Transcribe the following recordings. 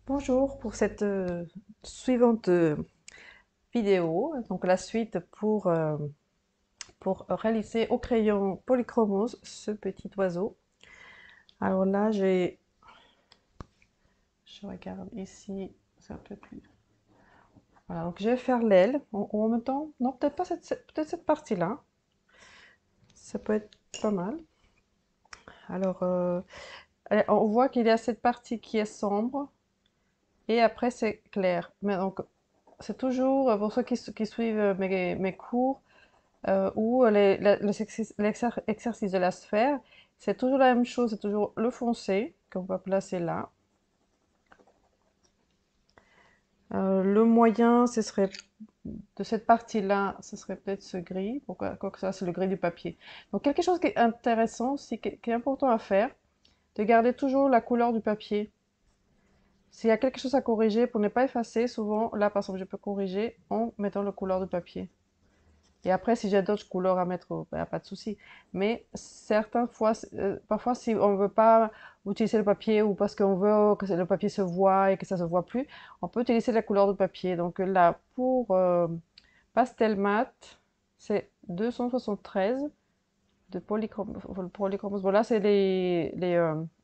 Bonjour pour cette suivante vidéo, donc la suite pour réaliser au crayon polychromose ce petit oiseau. Alors là, je regarde ici, c'est un peu plus. Voilà, donc je vais faire l'aile en même temps. Non, peut-être pas peut-être cette partie-là. Ça peut être pas mal. Alors, on voit qu'il y a cette partie qui est sombre et après c'est clair. Mais donc, c'est toujours pour ceux qui suivent mes cours. Ou l'exercice de la sphère, c'est toujours la même chose, c'est toujours le foncé qu'on va placer là. Le moyen, ce serait de cette partie-là, ce serait peut-être ce gris. Pourquoi? Quoi que ça, c'est le gris du papier. Donc quelque chose qui est intéressant, qui est important à faire, de garder toujours la couleur du papier. S'il y a quelque chose à corriger, pour ne pas effacer, souvent, là par exemple, je peux corriger en mettant la couleur du papier. Et après, si j'ai d'autres couleurs à mettre, ben, pas de souci. Mais certaines fois, parfois, si on ne veut pas utiliser le papier ou parce qu'on veut que le papier se voit et que ça ne se voit plus, on peut utiliser la couleur du papier. Donc là, pour pastel mat, c'est 273 de polychromos. Bon, là, c'est les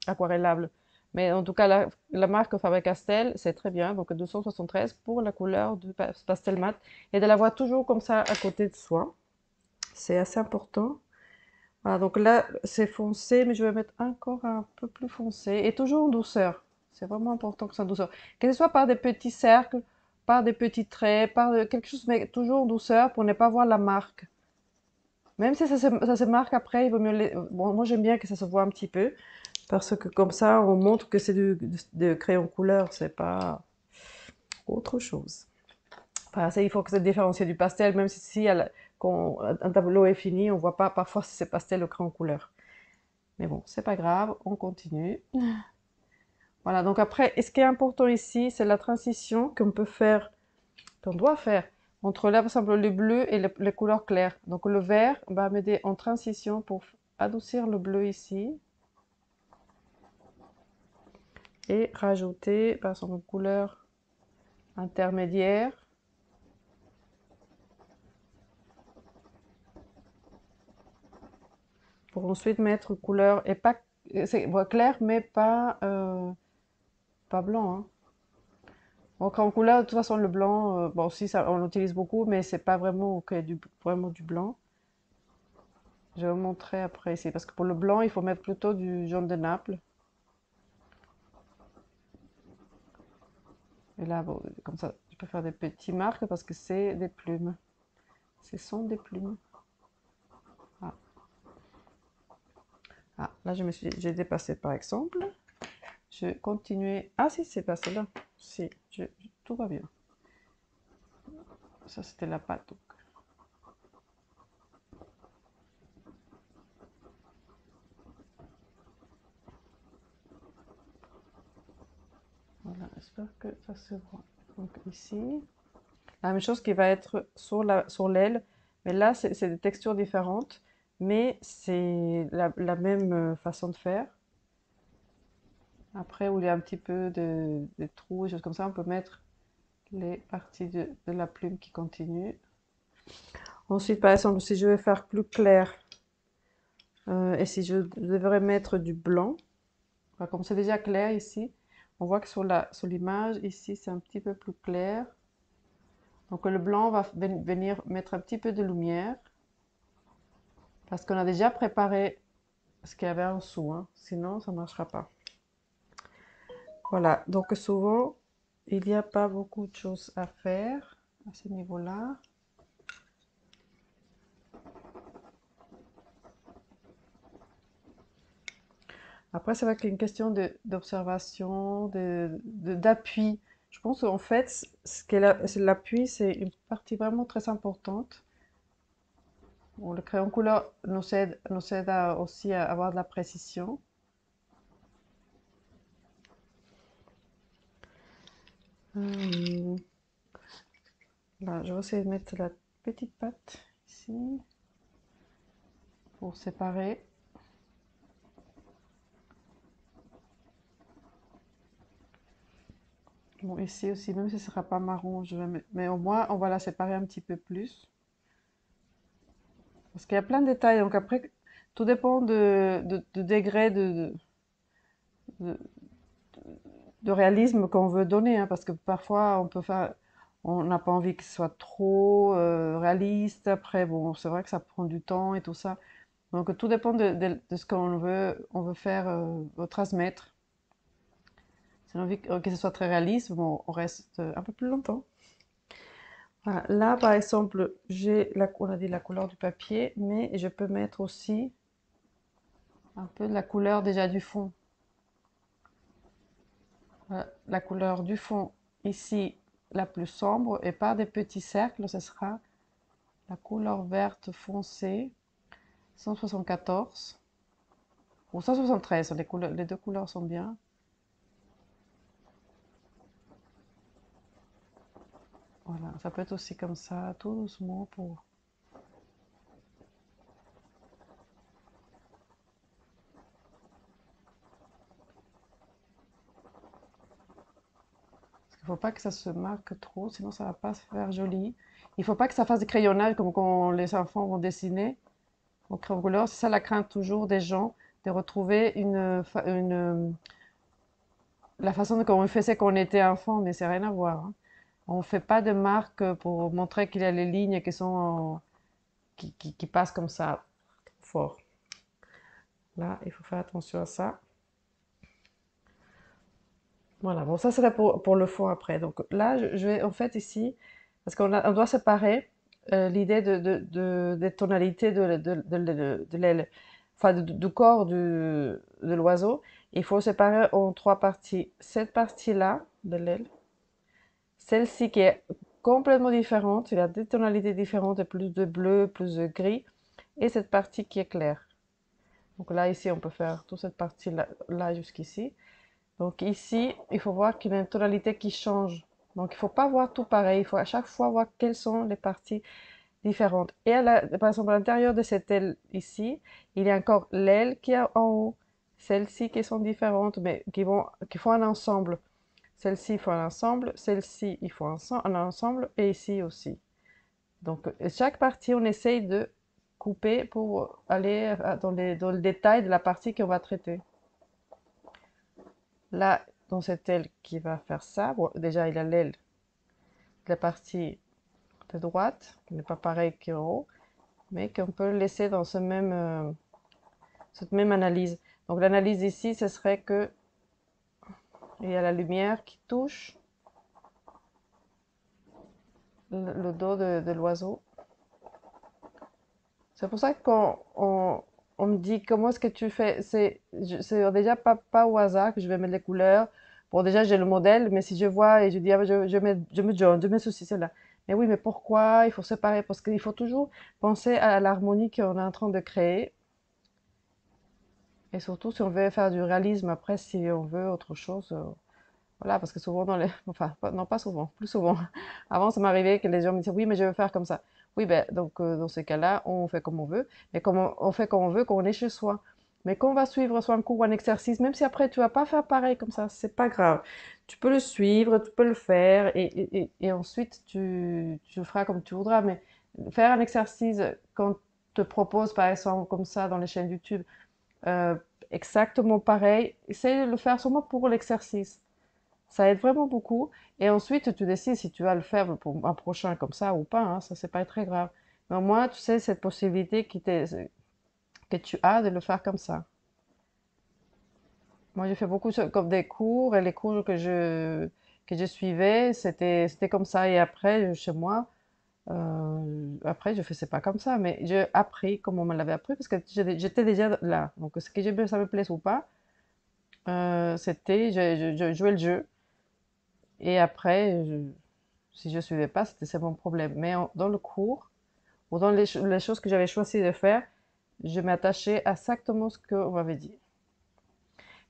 aquarellables. Mais en tout cas, la marque Faber-Castell, c'est très bien. Donc 273 pour la couleur du pastel mat. Et de l'avoir toujours comme ça à côté de soi. C'est assez important. Voilà, donc là, c'est foncé, mais je vais mettre encore un peu plus foncé. Et toujours en douceur. C'est vraiment important que ça en douceur. Que ce soit par des petits cercles, par des petits traits, quelque chose, mais toujours en douceur pour ne pas voir la marque. Même si ça se marque après, il vaut mieux Bon, moi j'aime bien que ça se voit un petit peu, parce que comme ça, on montre que c'est de crayon couleur, c'est pas autre chose. Enfin, ça, il faut que ça différencie du pastel, même si quand un tableau est fini, on voit pas parfois si c'est pastel ou crayon couleur. Mais bon, c'est pas grave, on continue. Voilà, donc après, ce qui est important ici, c'est la transition qu'on peut faire, qu'on doit faire entre là, par exemple, le bleu et les couleurs claires. Donc le vert va m'aider en transition pour adoucir le bleu ici et rajouter, par exemple, une couleur intermédiaire pour ensuite mettre une couleur, et pas, c'est bon, clair, mais pas blanc, hein. Donc en couleur, de toute façon, le blanc, bon, si ça, on l'utilise beaucoup, mais c'est pas vraiment vraiment du blanc. Je vais vous montrer après ici, parce que pour le blanc, il faut mettre plutôt du jaune de Naples. Et là, bon, comme ça, je peux faire des petits marques parce que c'est des plumes. Ce sont des plumes. Ah, ah là, j'ai dépassé par exemple. Je continuais. Ah si, c'est passé là. Si, tout va bien. Ça, c'était la pâte. Donc. Voilà, j'espère que ça se voit. Donc ici, la même chose qui va être sur l'aile, mais là, c'est des textures différentes, mais c'est la même façon de faire. Après, où il y a un petit peu de trous, des choses comme ça, on peut mettre les parties de la plume qui continuent. Ensuite, par exemple, si je veux faire plus clair, et si je devrais mettre du blanc, enfin, comme c'est déjà clair ici, on voit que sur l'image, ici, c'est un petit peu plus clair. Donc le blanc va venir mettre un petit peu de lumière, parce qu'on a déjà préparé ce qu'il y avait en dessous, hein. Sinon ça ne marchera pas. Voilà, donc souvent, il n'y a pas beaucoup de choses à faire à ce niveau-là. Après, c'est vrai qu'il y a une question d'observation, d'appui. Je pense qu'en fait, l'appui, c'est une partie vraiment très importante. Bon, le crayon couleur nous aide aussi à avoir de la précision. Euh, Là, je vais essayer de mettre la petite patte ici pour séparer. Bon, ici aussi, même si ce sera pas marron, mais au moins, on va la séparer un petit peu plus. Parce qu'il y a plein de détails, donc après, tout dépend de degré de, de réalisme qu'on veut donner, hein, parce que parfois, on n'a pas envie que ce soit trop réaliste. Après, bon, c'est vrai que ça prend du temps et tout ça. Donc, tout dépend de ce on veut faire, transmettre. Si on a envie que ce soit très réaliste, bon, on reste un peu plus longtemps. Voilà. Là, par exemple, on a dit la couleur du papier, mais je peux mettre aussi un peu de la couleur déjà du fond. Voilà. La couleur du fond ici, la plus sombre, et par des petits cercles, ce sera la couleur verte foncée, 174 ou 173, les deux couleurs sont bien. Voilà, ça peut être aussi comme ça, tout doucement pour... Parce qu'il ne faut pas que ça se marque trop, sinon ça va pas se faire joli. Il ne faut pas que ça fasse des crayonnages comme quand les enfants vont dessiner au crayon couleur. C'est ça la crainte toujours des gens, de retrouver la façon dont on faisait quand on était enfant, mais c'est rien à voir, hein. On ne fait pas de marque pour montrer qu'il y a les lignes qui passent comme ça fort. Là, il faut faire attention à ça. Voilà, bon, ça serait pour le fond après. Donc là, je vais en fait ici, parce on doit séparer l'idée des tonalités de l'aile, enfin du corps de l'oiseau. Il faut séparer en trois parties. Cette partie-là de l'aile, celle-ci qui est complètement différente, il y a des tonalités différentes, plus de bleu, plus de gris, et cette partie qui est claire. Donc là, ici, on peut faire toute cette partie-là là, jusqu'ici. Donc ici, il faut voir qu'il y a une tonalité qui change. Donc il ne faut pas voir tout pareil, il faut à chaque fois voir quelles sont les parties différentes. Et par exemple, à l'intérieur de cette aile ici, il y a encore l'aile qui est en haut, celles-ci qui sont différentes, mais qui font un ensemble. Celle-ci, il faut un ensemble, celle-ci, il faut un ensemble, et ici aussi. Donc chaque partie, on essaye de couper pour aller dans le détail de la partie qu'on va traiter. Là, dans cette aile qui va faire ça, bon, déjà il a l'aile de la partie de droite, qui n'est pas pareil qu'en haut, mais qu'on peut laisser dans cette même analyse. Donc l'analyse ici, ce serait que il y a la lumière qui touche le dos de l'oiseau. C'est pour ça que quand on me dit comment est-ce que tu fais, c'est déjà pas au hasard que je vais mettre les couleurs. Bon, déjà j'ai le modèle, mais si je vois et je dis, ah, je mets jaune, je mets ceci, cela. Mais oui, mais pourquoi il faut séparer? Parce qu'il faut toujours penser à l'harmonie qu'on est en train de créer. Et surtout si on veut faire du réalisme, après, si on veut autre chose, voilà, parce que souvent enfin, non pas souvent, plus souvent. Avant, ça m'arrivait que les gens me disaient, oui, mais je veux faire comme ça. Oui, ben, donc, dans ces cas-là, on fait comme on veut, mais comme on fait comme on veut quand on est chez soi. Mais quand on va suivre soit un cours ou un exercice, même si après tu vas pas faire pareil comme ça, c'est pas grave. Tu peux le suivre, tu peux le faire, et ensuite tu le feras comme tu voudras. Mais faire un exercice quand on te propose, par exemple, comme ça dans les chaînes YouTube, euh, exactement pareil, essaye de le faire seulement pour l'exercice. Ça aide vraiment beaucoup. Et ensuite, tu décides si tu vas le faire pour un prochain comme ça ou pas, hein, ça, c'est pas très grave. Mais au moins, tu sais cette possibilité que tu as de le faire comme ça. Moi, j'ai fait beaucoup comme des cours et les cours que je suivais, c'était comme ça. Et après, chez moi, après, je faisais pas comme ça, mais j'ai appris comme on me l'avait appris parce que j'étais déjà là. Donc, ce que ça me plaise ou pas, c'était, je jouais le jeu. Et après, si je suivais pas, c'est mon problème. Mais dans le cours, ou dans les choses que j'avais choisi de faire, je m'attachais à exactement ce qu'on m'avait dit.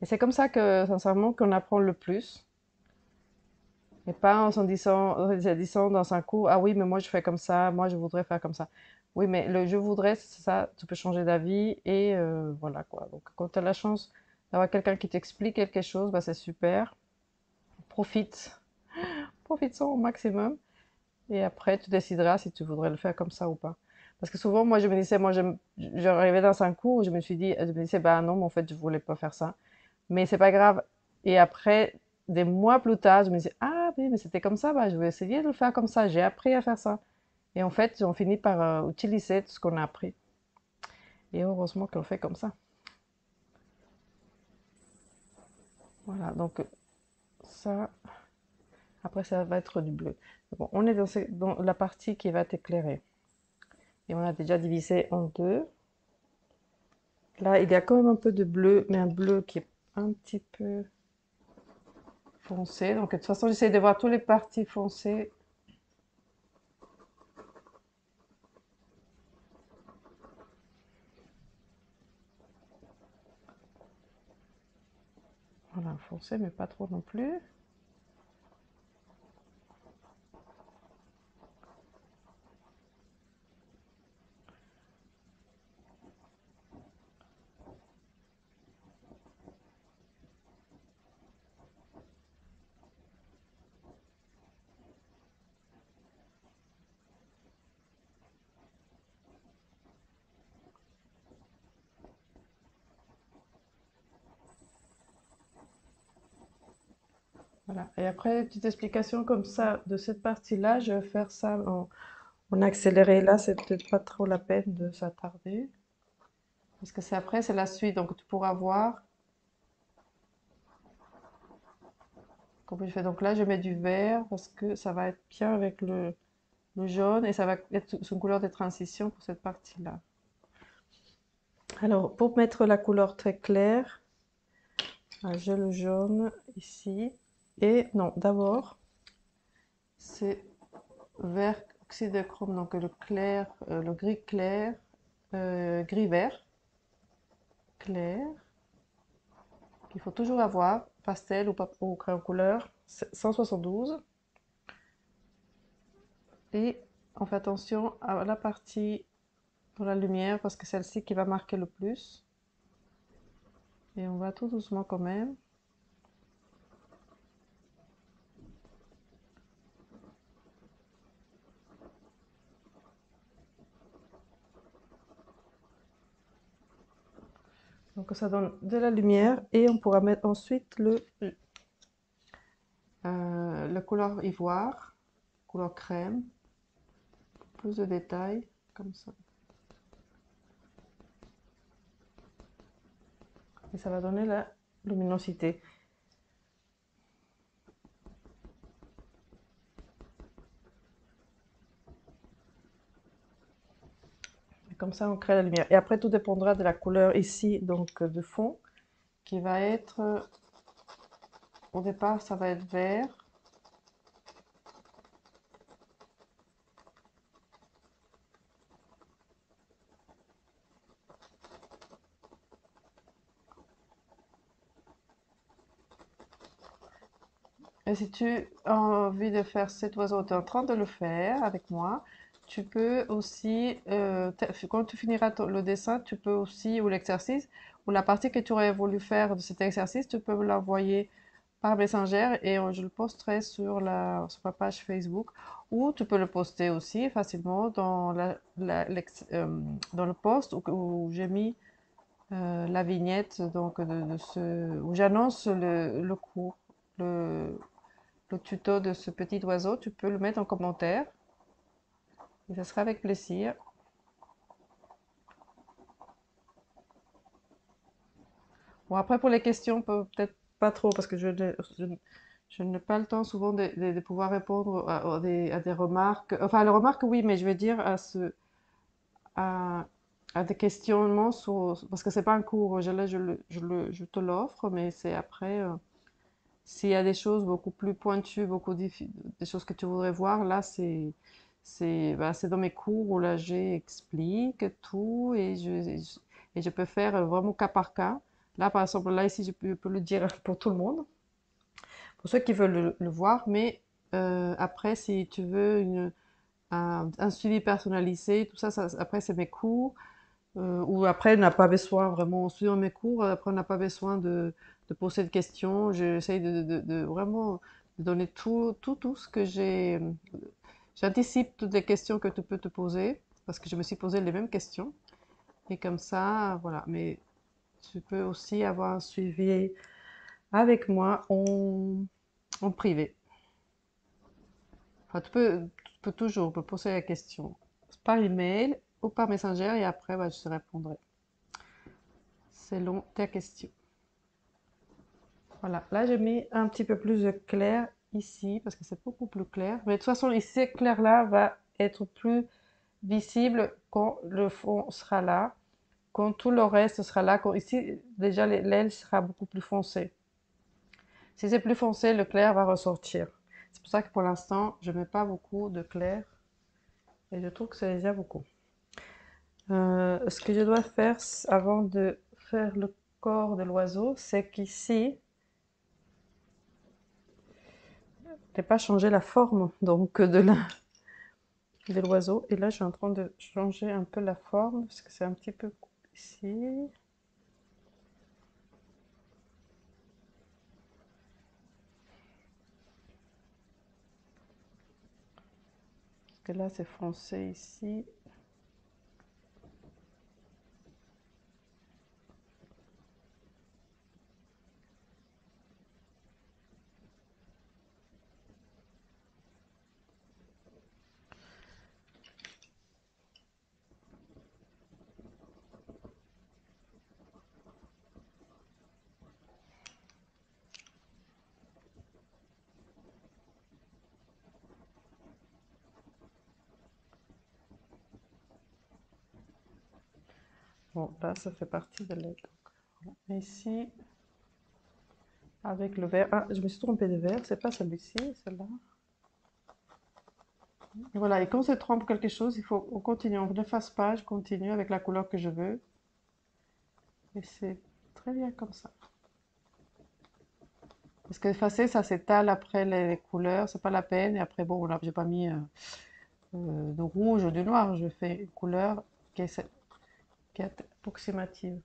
Et c'est comme ça que, sincèrement, qu'on apprend le plus. Et pas en se disant dans un cours, ah oui, mais moi je fais comme ça, moi je voudrais faire comme ça. Oui, mais le je voudrais, c'est ça, tu peux changer d'avis et voilà quoi. Donc quand tu as la chance d'avoir quelqu'un qui t'explique quelque chose, bah, c'est super. Profite. Profites-en au maximum. Et après, tu décideras si tu voudrais le faire comme ça ou pas. Parce que souvent, moi, je me disais, j'arrivais dans un cours où je me disais, bah non, mais en fait, je voulais pas faire ça. Mais c'est pas grave. Et après, des mois plus tard, je me disais, ah oui, mais c'était comme ça, bah, je vais essayer de le faire comme ça. J'ai appris à faire ça. Et en fait, on finit par utiliser tout ce qu'on a appris. Et heureusement qu'on le fait comme ça. Voilà, donc ça, après, ça va être du bleu. Bon, on est dans la partie qui va être éclairée. Et on a déjà divisé en deux. Là, il y a quand même un peu de bleu, mais un bleu qui est un petit peu foncé. Donc, de toute façon, j'essaie de voir toutes les parties foncées. Voilà, foncé, mais pas trop non plus. Voilà. Et après, petite explication comme ça de cette partie-là, je vais faire ça en accéléré. Là, c'est peut-être pas trop la peine de s'attarder. Parce que c'est après, c'est la suite. Donc, tu pourras voir comment je fais. Donc là, je mets du vert parce que ça va être bien avec le jaune et ça va être une couleur de transition pour cette partie-là. Alors, pour mettre la couleur très claire, j'ai le jaune ici. Et non, d'abord, c'est vert oxydochrome, donc le clair, le gris clair, gris vert clair, qu'il faut toujours avoir, pastel ou crayon couleur, 172. Et on fait attention à la partie pour la lumière parce que c'est celle-ci qui va marquer le plus. Et on va tout doucement quand même. Donc ça donne de la lumière et on pourra mettre ensuite le couleur ivoire, couleur crème, plus de détails comme ça. Et ça va donner la luminosité. Et comme ça on crée la lumière. Et après tout dépendra de la couleur ici, donc de fond, qui va être, au départ ça va être vert. Et si tu as envie de faire cet oiseau, tu es en train de le faire avec moi, tu peux aussi, quand tu finiras le dessin, tu peux aussi, ou l'exercice, ou la partie que tu aurais voulu faire de cet exercice, tu peux me l'envoyer par Messenger et je le posterai sur ma page Facebook. Ou tu peux le poster aussi facilement dans, dans le post où j'ai mis la vignette donc où j'annonce le cours, le, le tuto de ce petit oiseau, tu peux le mettre en commentaire et ce sera avec plaisir. Bon, après pour les questions, peut-être pas trop parce que je n'ai pas le temps souvent de pouvoir répondre à des remarques. Enfin, les remarques, oui, mais je veux dire à, à des questionnements parce que c'est pas un cours, je te l'offre, mais c'est après, s'il y a des choses beaucoup plus pointues, des choses que tu voudrais voir, là, c'est dans mes cours où là, j'explique tout et je peux faire vraiment cas par cas. Là, par exemple, là, ici, je peux le dire pour tout le monde, pour ceux qui veulent le voir, mais après, si tu veux un suivi personnalisé, tout ça, après, c'est mes cours. Ou après, on n'a pas besoin vraiment, en suivant mes cours, après, on n'a pas besoin de poser de questions. J'essaye de vraiment de donner tout ce que j'ai. J'anticipe toutes les questions que tu peux te poser, parce que je me suis posé les mêmes questions. Et comme ça, voilà. Mais tu peux aussi avoir un suivi avec moi en privé. Enfin, tu peux toujours me poser la question par email ou par Messenger et après, bah, je te répondrai selon ta question. Voilà, là j'ai mis un petit peu plus de clair ici parce que c'est beaucoup plus clair. Mais de toute façon, ici, ce clair-là va être plus visible quand le fond sera là, quand tout le reste sera là. Quand ici, déjà, l'aile sera beaucoup plus foncée. Si c'est plus foncé, le clair va ressortir. C'est pour ça que pour l'instant, je ne mets pas beaucoup de clair et je trouve que c'est déjà beaucoup. Ce que je dois faire avant de faire le corps de l'oiseau, c'est qu'ici, je n'ai pas changé la forme donc de l'oiseau. Et là, je suis en train de changer un peu la forme parce que c'est un petit peu ici. Parce que là, c'est foncé ici. Bon, là, ça fait partie de l'aide. Ici, avec le vert. Ah, je me suis trompée de vert. C'est pas celui-ci, celle-là. Et voilà, et quand on se trompe quelque chose, il faut on continue. On ne fasse pas, je continue avec la couleur que je veux. Et c'est très bien comme ça. Parce que effacer, ça s'étale après les couleurs, c'est pas la peine. Et après, bon, là, j'ai pas mis de rouge ou du noir. Je fais une couleur qui est approximative.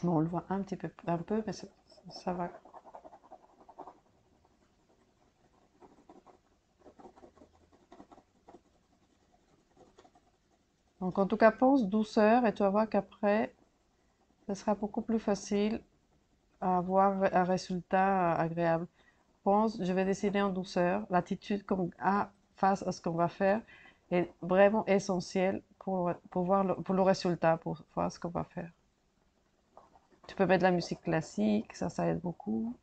Bon, on le voit un petit peu, un peu, mais ça va. Donc, en tout cas, pense douceur et tu vas voir qu'après, ce sera beaucoup plus facile à avoir un résultat agréable. Pense, je vais dessiner en douceur. L'attitude qu'on a face à ce qu'on va faire est vraiment essentielle pour voir pour le résultat, pour voir ce qu'on va faire. Tu peux mettre de la musique classique, ça aide beaucoup.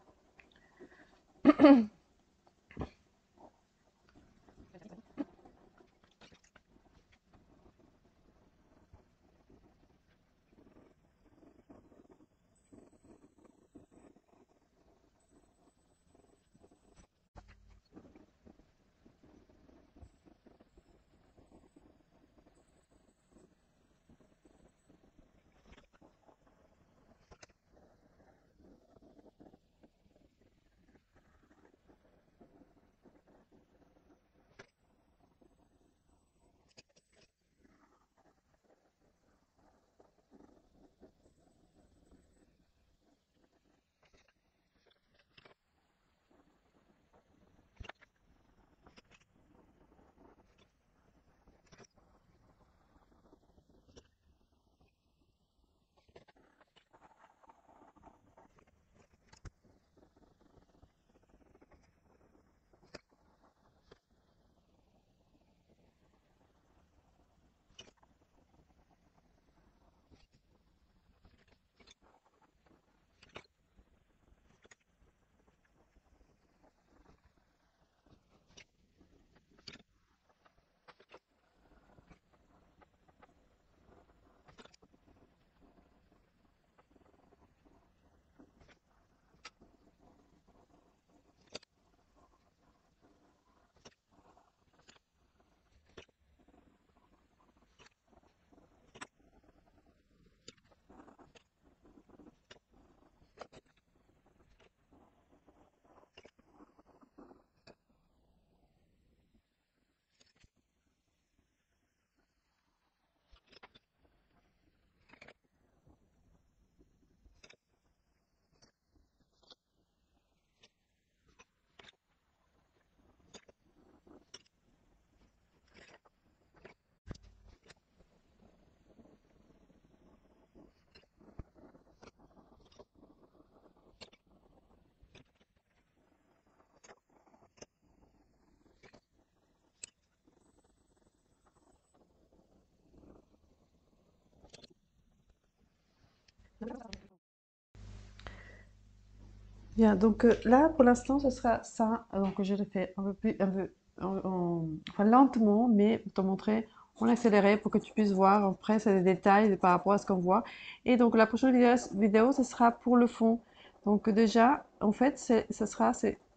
Bien, donc là, pour l'instant, ce sera ça. Donc, je le fais un peu plus, un peu, enfin, lentement, mais pour te montrer en accéléré pour que tu puisses voir. Après, c'est des détails par rapport à ce qu'on voit. Et donc, la prochaine vidéo, ce sera pour le fond. Donc, déjà, en fait, c'est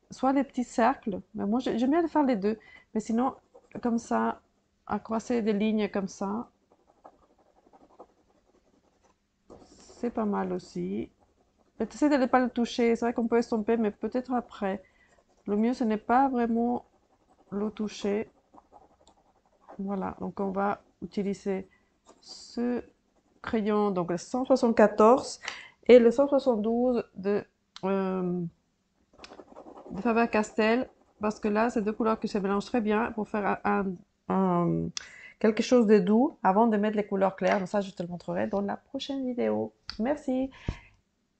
soit les petits cercles, mais moi, j'aime bien faire les deux. Mais sinon, comme ça, à croiser des lignes comme ça, c'est pas mal aussi. Et tu essaies de ne pas le toucher. C'est vrai qu'on peut estomper, mais peut-être après. Le mieux, ce n'est pas vraiment le toucher. Voilà, donc on va utiliser ce crayon, donc le 174 et le 172 de Faber-Castell, parce que là, c'est deux couleurs qui se mélangent très bien pour faire quelque chose de doux avant de mettre les couleurs claires. Donc ça, je te le montrerai dans la prochaine vidéo. Merci,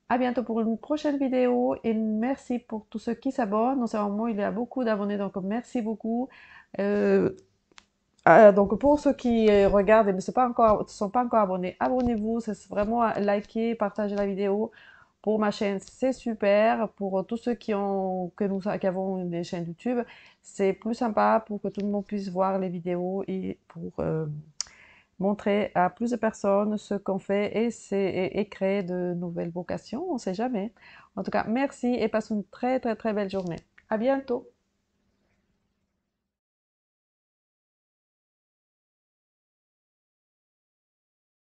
à bientôt pour une prochaine vidéo et merci pour tous ceux qui s'abonnent. En ce moment, il y a beaucoup d'abonnés, donc merci beaucoup. Euh, donc pour ceux qui regardent et ne sont pas encore abonnés, abonnez-vous, c'est vraiment à liker, partager la vidéo pour ma chaîne, c'est super. Pour tous ceux qui avons des chaînes YouTube, c'est plus sympa pour que tout le monde puisse voir les vidéos et pour montrer à plus de personnes ce qu'on fait et créer de nouvelles vocations, on ne sait jamais. En tout cas, merci et passe une très très très belle journée. À bientôt.